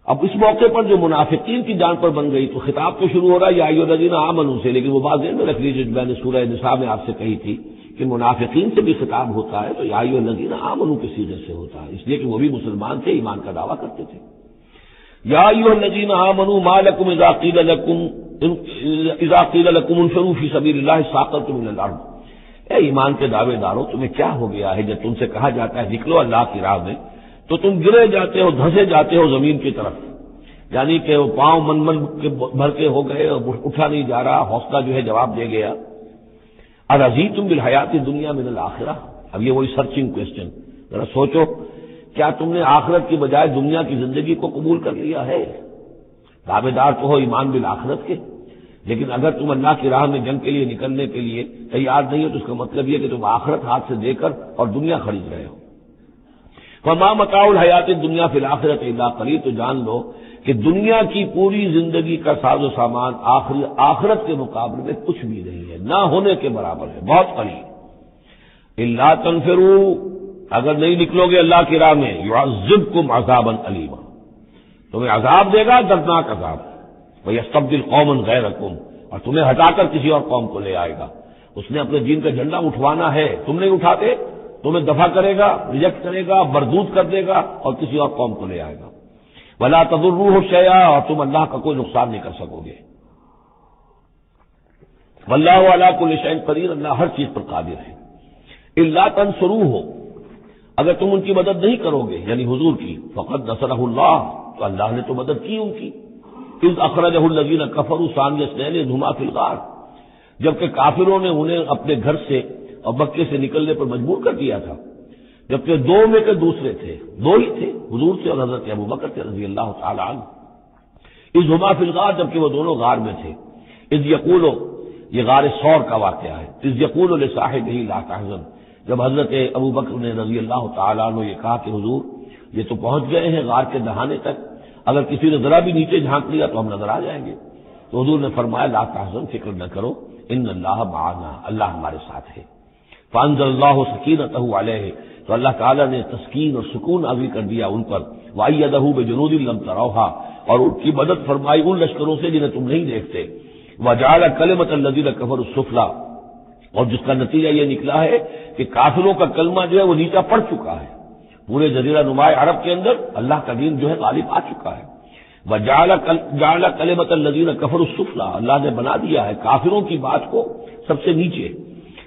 اب اس موقع پر جو منافقین کی جان پر بن گئی تو خطاب تو شروع ہو رہا ہے یا ایھا الذین آمنوا سے، لیکن وہ بات ذہن میں رکھ لیجیے جو میں نے سورہ نساء میں آپ سے کہی تھی کہ منافقین سے بھی خطاب ہوتا ہے تو یا ایھا الذین آمنوا کے صیغے سے ہوتا ہے، اس لیے کہ وہ بھی مسلمان تھے، ایمان کا دعویٰ کرتے تھے۔ یا ایھا الذین آمنوا ما لکم اذا قیل لکم انفروا فی سبیل اللہ اثاقلتم الی الارض، اے ایمان کے دعوے دارو تمہیں کیا ہو گیا ہے جب تم سے کہا جاتا ہے نکلو اللہ کی راہ میں تو تم گرے جاتے ہو، دھسے جاتے ہو زمین کی طرف، یعنی کہ وہ پاؤں من کے بھر کے ہو گئے اور اٹھا نہیں جا رہا، حوصلہ جو ہے جواب دے گیا۔ ارضیتم بالحیات الدنیا من الآخرہ، اب یہ وہی سرچنگ کوشچن، ذرا سوچو کیا تم نے آخرت کی بجائے دنیا کی زندگی کو قبول کر لیا ہے؟ دعوے دار تو ہو ایمان بالآخرت کے، لیکن اگر تم اللہ کی راہ میں جنگ کے لیے نکلنے کے لیے تیار نہیں ہو تو اس کا مطلب یہ کہ تم آخرت ہاتھ سے دے کر اور دنیا خرید رہے ہو۔ وما متاع الحیات الدنیا فی الآخرۃ الا قلیل، تو جان لو کہ دنیا کی پوری زندگی کا ساز و سامان آخرت کے مقابلے میں کچھ بھی نہیں ہے، نہ ہونے کے برابر ہے، بہت قلیل۔ الا تنفروا، اگر نہیں نکلو گے اللہ کی راہ میں یعذبکم عذابا الیما، تمہیں عذاب دے گا، دردناک عذاب، ویستبدل قوما غیرکم، اور تمہیں ہٹا کر کسی اور قوم کو لے آئے گا۔ اس نے اپنے دین کا جھنڈا اٹھوانا ہے، تم نہیں اٹھاتے، تمہیں دفع کرے گا، ریجیکٹ کرے گا، مردود کر دے گا اور کسی اور قوم کو لے آئے گا۔ ولا تضروہ شیئا، اور تم اللہ کا کوئی نقصان نہیں کر سکو گے۔ واللہ علی کل شیء قدیر، اللہ ہر چیز پر قادر ہے۔ الا تنصروہ، اگر تم ان کی مدد نہیں کرو گے یعنی حضور کی، فقد نصرہ اللہ، تو اللہ نے تو مدد کی ان کی۔ اذ اخرجہ الذین کفروا ثانی اثنین اذ ہما فی الغار، جبکہ کافروں نے انہیں اپنے گھر سے اور مکے سے نکلنے پر مجبور کر دیا تھا، جبکہ دو میں کے دوسرے تھے، دو ہی تھے، حضور سے اور حضرت ابوبکر سے رضی اللہ تعالی عنہ۔ اذ ہما فی الغار، جبکہ وہ دونوں غار میں تھے۔ اذ یقول، یہ غار ثور کا واقعہ ہے۔ اذ یقول لصاحبہ لا تحزن، جب حضرت ابوبکر نے رضی اللہ تعالی عنہ یہ کہا کہ حضور یہ تو پہنچ گئے ہیں غار کے دہانے تک، اگر کسی نے ذرا بھی نیچے جھانک لیا تو ہم نظر آ جائیں گے، تو حضور نے فرمایا لا تحزن، فکر نہ کرو، ان اللہ معنا، اللہ ہمارے ساتھ ہے۔ فانزل اللہ سکینتہ علیہ، تو اللہ تعالیٰ نے تسکین اور سکون نازل کر دیا ان پر، وأیدہ بجنود لم تروها، اور ان کی مدد فرمائی ان لشکروں سے جنہیں تم نہیں دیکھتے، وجعل کلمۃ الذین کفروا السفلی، اور جس کا نتیجہ یہ نکلا ہے کہ کافروں کا کلمہ جو ہے وہ نیچا پڑ چکا ہے، پورے جزیرہ نما عرب کے اندر اللہ کا دین جو ہے غالب آ چکا ہے۔ وجعل کلمۃ الذین کفروا السفلی، اللہ نے بنا دیا ہے کافروں کی بات کو سب سے نیچے،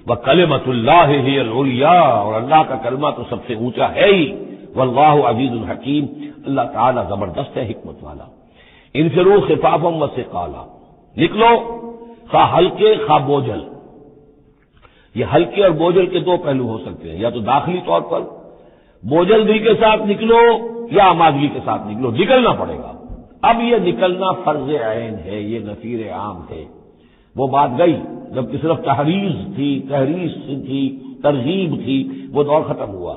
وکلمۃ اللہ ہی العلیاء، اور اللہ کا کلمہ تو سب سے اونچا ہے ہی، واللہ عزیز الحکیم، اللہ تعالی زبردست ہے، حکمت والا۔ انفروا خفافا وثقالا، نکلو خواہ ہلکے خواہ بوجھل۔ یہ ہلکے اور بوجھل کے دو پہلو ہو سکتے ہیں، یا تو داخلی طور پر بوجھل دل کے ساتھ نکلو یا آمادگی کے ساتھ نکلو، نکلنا پڑے گا۔ اب یہ نکلنا فرض عین ہے، یہ نفیر عام ہے۔ وہ بات گئی جب کہ صرف تحریض تھی، ترغیب تھی، وہ دور ختم ہوا۔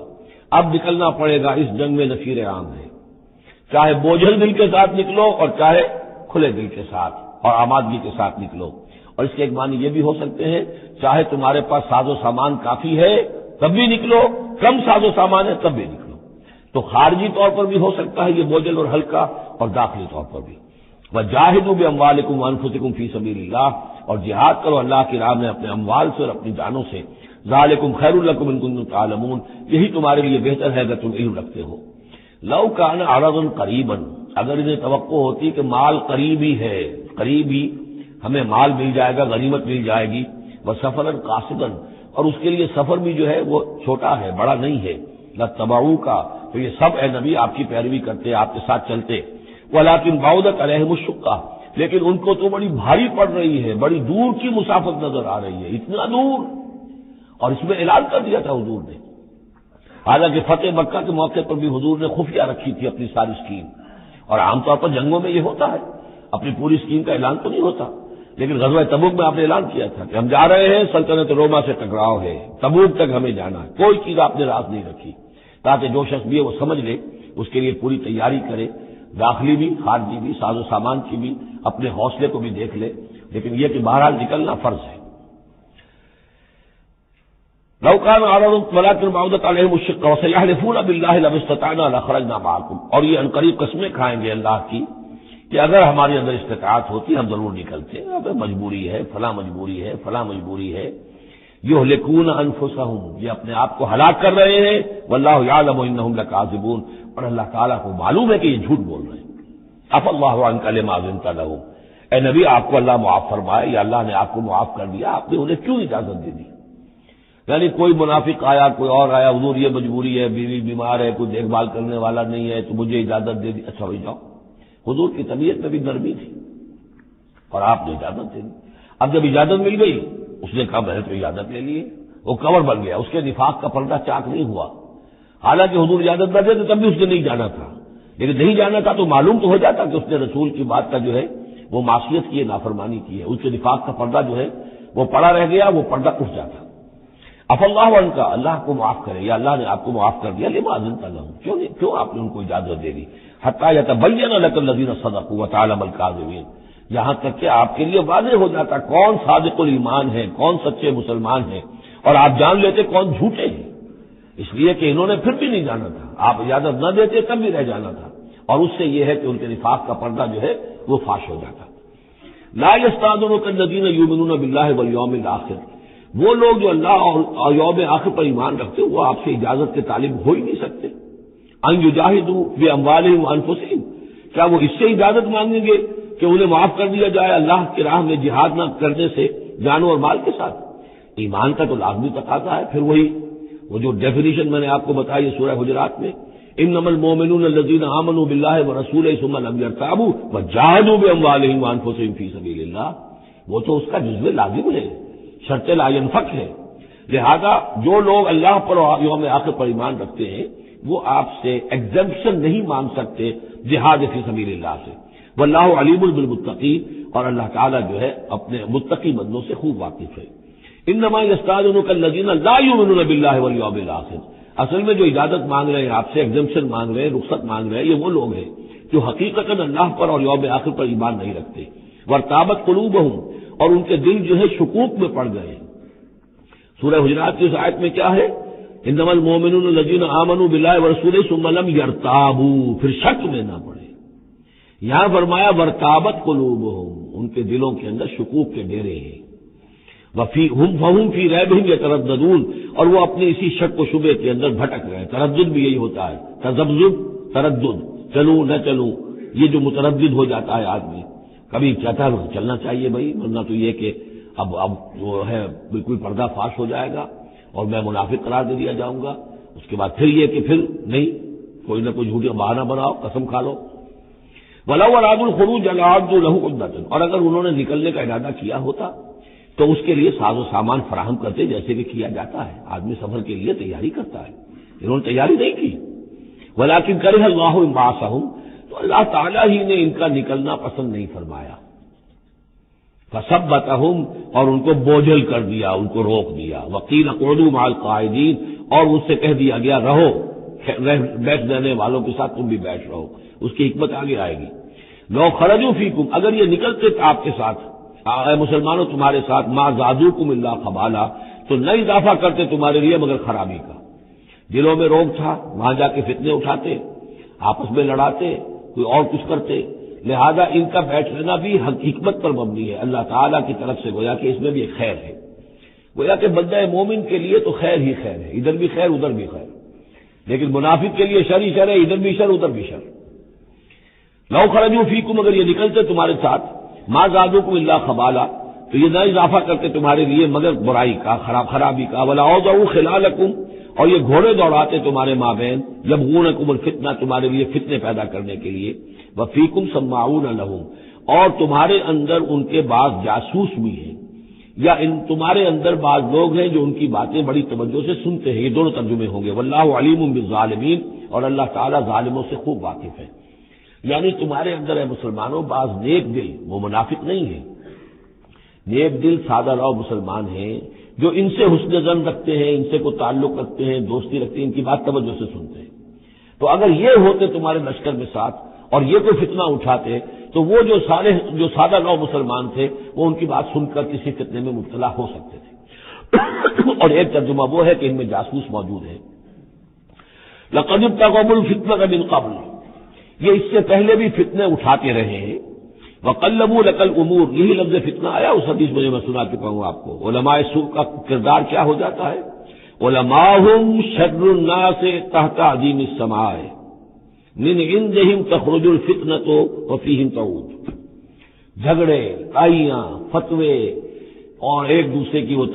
اب نکلنا پڑے گا، اس جنگ میں نفیر عام ہے، چاہے بوجھل دل کے ساتھ نکلو اور چاہے کھلے دل کے ساتھ اور آمادگی کے ساتھ نکلو۔ اور اس کے ایک معنی یہ بھی ہو سکتے ہیں، چاہے تمہارے پاس ساز و سامان کافی ہے تب بھی نکلو، کم ساز و سامان ہے تب بھی نکلو۔ تو خارجی طور پر بھی ہو سکتا ہے یہ بوجھل اور ہلکا، اور داخلی طور پر بھی۔ وجاہدوا باموالکم وانفسکم فی سبیل اللہ، اور جہاد کرو اللہ کی راہ میں اپنے اموال سے اور اپنی جانوں سے۔ ذالکم خیر لکم ان کنتم تعلمون، یہی تمہارے لیے بہتر ہے اگر تم علم رکھتے ہو۔ لو کان عرضا قریبا، اگر انہیں توقع ہوتی کہ مال قریب ہی ہے، قریب ہی ہمیں مال مل جائے گا، غنیمت مل جائے گی، وسفرا قاصدا، اور اس کے لیے سفر بھی جو ہے وہ چھوٹا ہے، بڑا نہیں ہے، لاتبعوک، تو یہ سب اے نبی آپ کی پیروی کرتے، آپ کے ساتھ چلتے، ولکن بعدت علیہم الشقہ، لیکن ان کو تو بڑی بھاری پڑ رہی ہے، بڑی دور کی مسافت نظر آ رہی ہے، اتنا دور، اور اس میں اعلان کر دیا تھا حضور نے۔ حالانکہ فتح مکہ کے موقع پر بھی حضور نے خفیہ رکھی تھی اپنی ساری اسکیم، اور عام طور پر جنگوں میں یہ ہوتا ہے، اپنی پوری اسکیم کا اعلان تو نہیں ہوتا، لیکن غزوہ تبوک میں آپ نے اعلان کیا تھا کہ ہم جا رہے ہیں، سلطنت روما سے ٹکراؤ ہے، تبوک تک ہمیں جانا ہے، کوئی چیز آپ نے راز نہیں رکھی، تاکہ جو شخص بھی ہے وہ سمجھ لے، اس کے لیے پوری تیاری کرے، داخلی بھی خارجی بھی، ساز و سامان کی بھی، اپنے حوصلے کو بھی دیکھ لے، لیکن یہ کہ بہرحال نکلنا فرض ہے۔ لو كان عرض ولكن بعدت عليهم الشقة وسيحلفون بالله لو استطعنا لخرجنا معكم، اور یہ عنقریب قسمیں کھائیں گے اللہ کی کہ اگر ہمارے اندر استطاعت ہوتی ہم ضرور نکلتے، اب مجبوری ہے، فلاں مجبوری ہے، فلاں مجبوری ہے۔ یہلکون انفسہم، یہ اپنے آپ کو ہلاک کر رہے ہیں، واللہ یعلم انہم لکاذبون، اور اللہ تعالیٰ کو معلوم ہے کہ یہ جھوٹ بول رہے ہیں۔ عفا اللہ عنک لما اذنت لہم، اے نبی آپ کو اللہ معاف فرمائے، یا اللہ نے آپ کو معاف کر دیا، آپ نے انہیں کیوں اجازت دے دی؟ یعنی کوئی منافق آیا، کوئی اور آیا، حضور یہ مجبوری ہے، بیوی بیمار ہے، کوئی دیکھ بھال کرنے والا نہیں ہے، تو مجھے اجازت دے دی، اچھا ہو جاؤ۔ حضور کی طبیعت میں بھی نرمی تھی اور آپ نے اجازت دے دی۔ اب جب اجازت مل گئی، اس نے کہا میں نے تو اجازت لے لی، وہ کور بن گیا، اس کے نفاق کا پردہ چاک نہیں ہوا۔ حالانکہ حضور اجازت نہ دیتے تب بھی اس نے نہیں جانا تھا، لیکن نہیں جانا تھا تو معلوم تو ہو جاتا کہ اس نے رسول کی بات کا جو ہے وہ معصیت کی ہے، نافرمانی کی ہے، اس کے نفاق کا پردہ جو ہے وہ پڑا رہ گیا، وہ پردہ اٹھ جاتا۔ عفا اللہ عنک، اللہ کو معاف کرے، یا اللہ نے آپ کو معاف کر دیا، لما اذنت لہم، کیوں آپ نے ان کو اجازت دے دی؟ حتی یتبین لک الذین صدقوا وتعلم الکاذبین، یہاں تک کہ آپ کے لیے واضح ہو جاتا کون صادق الایمان ہے، کون سچے مسلمان ہیں، اور آپ جان لیتے کون جھوٹے ہیں، اس لیے کہ انہوں نے پھر بھی نہیں جانا تھا، آپ اجازت نہ دیتے تب بھی رہ جانا تھا، اور اس سے یہ ہے کہ ان کے نفاق کا پردہ جو ہے وہ فاش ہو جاتا۔ لا یستأذنک الذین یؤمنون باللہ والیوم الآخر، وہ لوگ جو اللہ اور یوم آخر پر ایمان رکھتے ہیں وہ آپ سے اجازت کے طالب ہو ہی نہیں سکتے۔ ان یجاہدوا باموالہم وانفسہم، کیا وہ اس سے اجازت مانگیں گے کہ انہیں معاف کر دیا جائے اللہ کی راہ میں جہاد نہ کرنے سے جانوں اور مال کے ساتھ؟ ایمان کا تو لازمی تقاضا ہے۔ پھر وہی وہ جو ڈیفینیشن میں نے آپ کو بتائی سورہ حجرات میں، انما المؤمنون الذین آمنوا باللہ ورسولہ ثم لم یرتابوا وجاہدوا باموالہم وانفسہم فی سبیل اللہ، وہ تو اس کا جزو لازم ہے، شرط لا ينفک ہے۔ لہذا جو لوگ اللہ پر اور یوم آخر پر ایمان رکھتے ہیں وہ آپ سے ایگزمپشن نہیں مانگ سکتے جہاد فی سبیل اللہ سے۔ واللہ علیم بالمتقین، اور اللہ تعالیٰ جو ہے اپنے متقی بندوں سے خوب واقف ہے۔ انما یستأذنک الذین لا یؤمنون باللہ والیوم الآخر، اصل میں جو اجازت مانگ رہے ہیں آپ سے، ایگزمپشن مانگ رہے ہیں، رخصت مانگ رہے ہیں، یہ وہ لوگ ہیں جو حقیقتاً اللہ پر اور یوم آخر پر ایمان نہیں رکھتے۔ وارتابت قلوبہم، اور ان کے دل جو ہے شکوک میں پڑ گئے۔ سورہ حجرات کی اس آیت میں کیا ہے؟ انما المؤمنون الذین آمنوا باللہ ورسولہ ثم لم یرتابوا، پھر شک میں نہ پڑے۔ یہاں فرمایا ورتابت قلوبہم، ان کے دلوں کے اندر شکوک کے ڈیرے ہیں۔ فہم فی ریبہم یترددون، اور وہ اپنی اسی شک و شبے کے اندر بھٹک رہے ہیں۔ تردد بھی یہی ہوتا ہے، تذبذب، تردد، چلوں نہ چلوں، یہ جو متردد ہو جاتا ہے آدمی، کبھی کہتا ہے چلنا چاہیے بھائی، ورنہ تو یہ کہ اب جو ہے بالکل پردہ فاش ہو جائے گا اور میں منافق قرار دے دیا جاؤں گا، اس کے بعد پھر یہ کہ پھر نہیں، کوئی نہ کوئی جھوٹی بہانہ بناؤ، قسم کھا لو۔ وَلَوْ أَرَادُوا الْخُرُوجَ لَأَعَدُّوا لَهُ عُدَّةً، اور اگر انہوں نے نکلنے کا ارادہ کیا ہوتا تو اس کے لیے ساز و سامان فراہم کرتے، جیسے کہ کیا جاتا ہے، آدمی سفر کے لیے تیاری کرتا ہے، انہوں نے تیاری نہیں کی۔ وَلَٰكِن كَرِهَ اللَّهُ انبعاثَهُم، تو اللہ تعالیٰ ہی نے ان کا نکلنا پسند نہیں فرمایا۔ فثبتہم، اور ان کو بوجھل کر دیا، ان کو روک دیا۔ وقیل اقعدوا مع القاعدین، اور ان سے کہہ دیا گیا رہو بیٹھ جانے والوں کے ساتھ تم بھی بیٹھ رہو۔ اس کی حکمت آگے آئے گی۔ لو خرجوا فیکم، اگر یہ نکلتے آپ کے ساتھ، اے مسلمانوں تمہارے ساتھ، ما زادوکم الا خبالا، تو نہ اضافہ کرتے تمہارے لیے مگر خرابی کا۔ دلوں میں روگ تھا، وہاں جا کے فتنے اٹھاتے، آپس میں لڑاتے، کوئی اور کچھ کرتے، لہذا ان کا بیٹھ لینا بھی حکمت پر مبنی ہے، اللہ تعالیٰ کی طرف سے، گویا کہ اس میں بھی ایک خیر ہے، گویا کہ بندہ مومن کے لیے تو خیر ہی خیر ہے، ادھر بھی خیر ادھر بھی خیر، لیکن منافق کے لیے شر ہی شر ہے، ادھر بھی شر ادھر بھی شر۔ لو خرجوا فیکم، اگر یہ نکلتے تمہارے ساتھ، ما زادوکم الا خبالا، تو یہ نہ اضافہ کرتے تمہارے لیے مگر برائی کا، خرابی کا۔ ولا اوضعوا خلالکم، اور یہ گھوڑے دوڑاتے تمہارے مابین، یبغونکم الفتنہ، تمہارے لیے فتنے پیدا کرنے کے لیے۔ وفیکم سماعون لہم، اور تمہارے اندر ان کے بعض جاسوس بھی ہیں، یا تمہارے اندر بعض لوگ ہیں جو ان کی باتیں بڑی توجہ سے سنتے ہیں، یہ دونوں ترجمے ہوں گے۔ واللہ علیم بالظالمین، اور اللہ تعالیٰ ظالموں سے خوب واقف ہے۔ یعنی تمہارے اندر ہے مسلمانوں بعض نیک دل، وہ منافق نہیں ہیں، نیک دل سادہ رو مسلمان ہیں جو ان سے حسن ظن رکھتے ہیں، ان سے کوئی تعلق رکھتے ہیں، دوستی رکھتے ہیں، ان کی بات توجہ سے سنتے ہیں۔ تو اگر یہ ہوتے تمہارے لشکر میں ساتھ اور یہ کوئی فتنہ اٹھاتے تو وہ جو سادہ رو مسلمان تھے وہ ان کی بات سن کر کسی فتنے میں مبتلا ہو سکتے تھے۔ اور ایک ترجمہ وہ ہے کہ ان میں جاسوس موجود ہے۔ لقد ابتغوا الفتنة من قبل، یہ اس سے پہلے بھی فتنے اٹھاتے رہے ہیں۔ وقلبوا لك الامور، یہی لفظ فتنہ آیا اس حدیث میں جو میں سنا چکا ہوں آپ کو۔ علماء سوء کا کردار کیا ہو جاتا ہے؟ علماءهم شر الناس تحت عظیم السماء من عندهم تخرج الفتنة وفيهم تعود۔ جھگڑے، لڑائیاں، فتوے اور ایک دوسرے کی وہ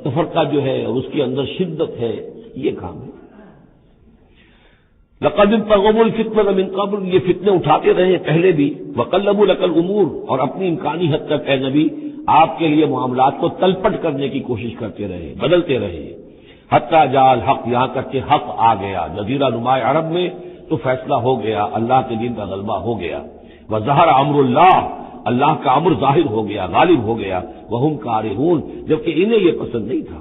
تفرقہ جو ہے اور اس کے اندر شدت ہے، یہ کام ہے۔ لقد ابتغوا الفتنة من قبل، یہ فتنے اٹھاتے رہے پہلے بھی۔ وقلبوا لك الامور، اور اپنی امکانی حد تک اے نبی آپ کے لیے معاملات کو تلپٹ کرنے کی کوشش کرتے رہے، بدلتے رہے۔ حتی جاء الحق، یہاں تک کہ حق آ گیا جزیرہ نما عرب میں، تو فیصلہ ہو گیا، اللہ کے دین کا غلبہ ہو گیا۔ وظہر امر اللہ، اللہ کا امر ظاہر ہو گیا، غالب ہو گیا۔ وہم کارہون، جبکہ انہیں یہ پسند نہیں تھا،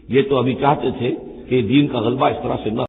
یہ تو ابھی چاہتے تھے کہ دین کا غلبہ اس طرح سے نہ